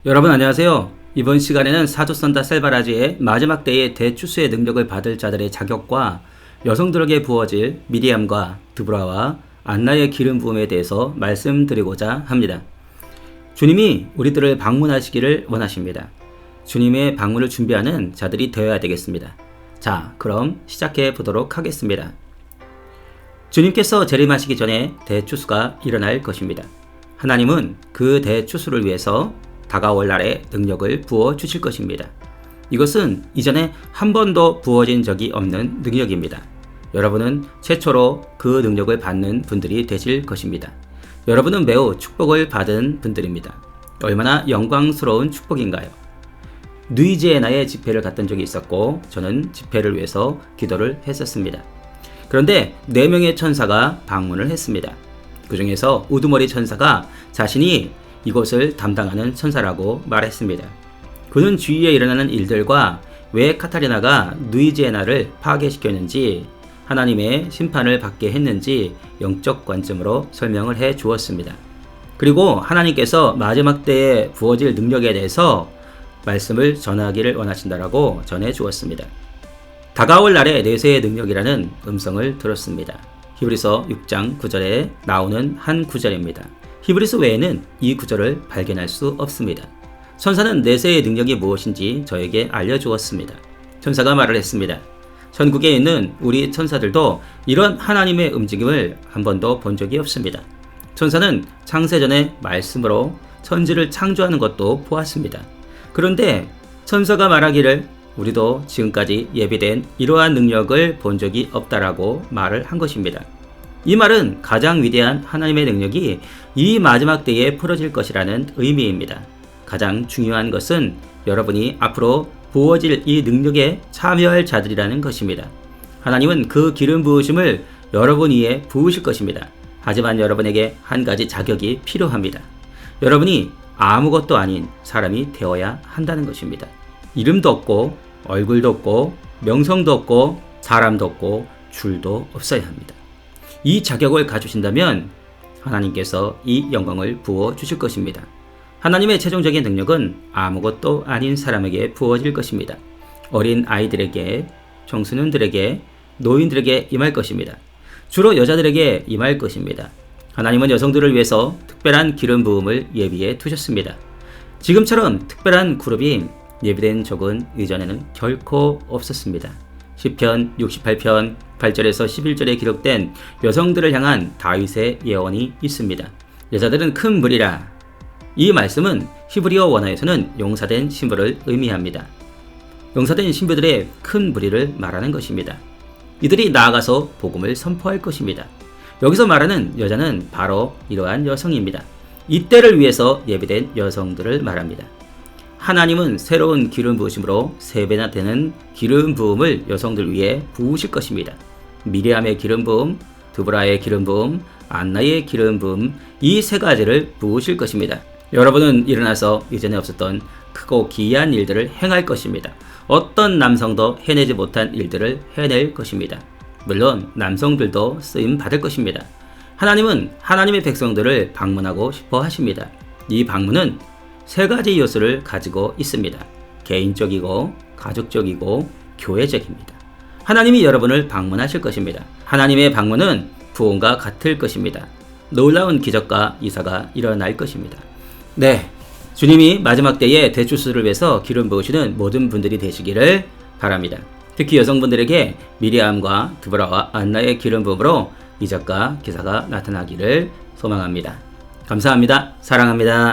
여러분 안녕하세요. 이번 시간에는 사조선다 셀바라지의 마지막 때의 대추수의 능력을 받을 자들의 자격과 여성들에게 부어질 미리암과 드보라와 안나의 기름 부음에 대해서 말씀드리고자 합니다. 주님이 우리들을 방문하시기를 원하십니다. 주님의 방문을 준비하는 자들이 되어야 되겠습니다. 자, 그럼 시작해 보도록 하겠습니다. 주님께서 재림하시기 전에 대추수가 일어날 것입니다. 하나님은 그 대추수를 위해서 다가올 날에 능력을 부어 주실 것입니다. 이것은 이전에 한 번도 부어진 적이 없는 능력입니다. 여러분은 최초로 그 능력을 받는 분들이 되실 것입니다. 여러분은 매우 축복을 받은 분들입니다. 얼마나 영광스러운 축복인가요? 누이지에나의 집회를 갔던 적이 있었고 저는 집회를 위해서 기도를 했었습니다. 그런데 4명의 천사가 방문을 했습니다. 그 중에서 우두머리 천사가 자신이 이곳을 담당하는 천사라고 말했습니다. 그는 주위에 일어나는 일들과 왜 카타리나가 누이지에나를 파괴시켰는지, 하나님의 심판을 받게 했는지 영적 관점으로 설명을 해 주었습니다. 그리고 하나님께서 마지막 때에 부어질 능력에 대해서 말씀을 전하기를 원하신다라고 전해 주었습니다. 다가올 날의 내세의 능력이라는 음성을 들었습니다. 히브리서 6장 9절에 나오는 한 구절입니다. 히브리서 외에는 이 구절을 발견할 수 없습니다. 천사는 내세의 능력이 무엇인지 저에게 알려주었습니다. 천사가 말을 했습니다. 전국에 있는 우리 천사들도 이런 하나님의 움직임을 한 번도 본 적이 없습니다. 천사는 창세전의 말씀으로 천지를 창조하는 것도 보았습니다. 그런데 천사가 말하기를 우리도 지금까지 예비된 이러한 능력을 본 적이 없다라고 말을 한 것입니다. 이 말은 가장 위대한 하나님의 능력이 이 마지막 때에 풀어질 것이라는 의미입니다. 가장 중요한 것은 여러분이 앞으로 부어질 이 능력에 참여할 자들이라는 것입니다. 하나님은 그 기름 부으심을 여러분 위에 부으실 것입니다. 하지만 여러분에게 한 가지 자격이 필요합니다. 여러분이 아무것도 아닌 사람이 되어야 한다는 것입니다. 이름도 없고 얼굴도 없고 명성도 없고 사람도 없고 줄도 없어야 합니다. 이 자격을 가지신다면 하나님께서 이 영광을 부어 주실 것입니다. 하나님의 최종적인 능력은 아무것도 아닌 사람에게 부어질 것입니다. 어린 아이들에게, 청소년들에게, 노인들에게 임할 것입니다. 주로 여자들에게 임할 것입니다. 하나님은 여성들을 위해서 특별한 기름 부음을 예비해 두셨습니다. 지금처럼 특별한 그룹이 예비된 적은 이전에는 결코 없었습니다. 시편 68편 8절에서 11절에 기록된 여성들을 향한 다윗의 예언이 있습니다. 여자들은 큰 무리라. 이 말씀은 히브리어 원어에서는 용사된 신부를 의미합니다. 용사된 신부들의 큰 무리를 말하는 것입니다. 이들이 나아가서 복음을 선포할 것입니다. 여기서 말하는 여자는 바로 이러한 여성입니다. 이때를 위해서 예비된 여성들을 말합니다. 하나님은 새로운 기름 부으심으로 3배나 되는 기름 부음을 여성들 위해 부으실 것입니다. 미리암의 기름 부음, 드보라의 기름 부음, 안나의 기름 부음, 이 3가지를 부으실 것입니다. 여러분은 일어나서 이전에 없었던 크고 기이한 일들을 행할 것입니다. 어떤 남성도 해내지 못한 일들을 해낼 것입니다. 물론 남성들도 쓰임 받을 것입니다. 하나님은 하나님의 백성들을 방문하고 싶어 하십니다. 이 방문은 3가지 요소를 가지고 있습니다. 개인적이고 가족적이고 교회적입니다. 하나님이 여러분을 방문하실 것입니다. 하나님의 방문은 부흥과 같을 것입니다. 놀라운 기적과 이사가 일어날 것입니다. 네, 주님이 마지막 때에 대추수를 위해서 기름 부으시는 모든 분들이 되시기를 바랍니다. 특히 여성분들에게 미리암과 드보라와 안나의 기름 부음으로 이적과 기사가 나타나기를 소망합니다. 감사합니다. 사랑합니다.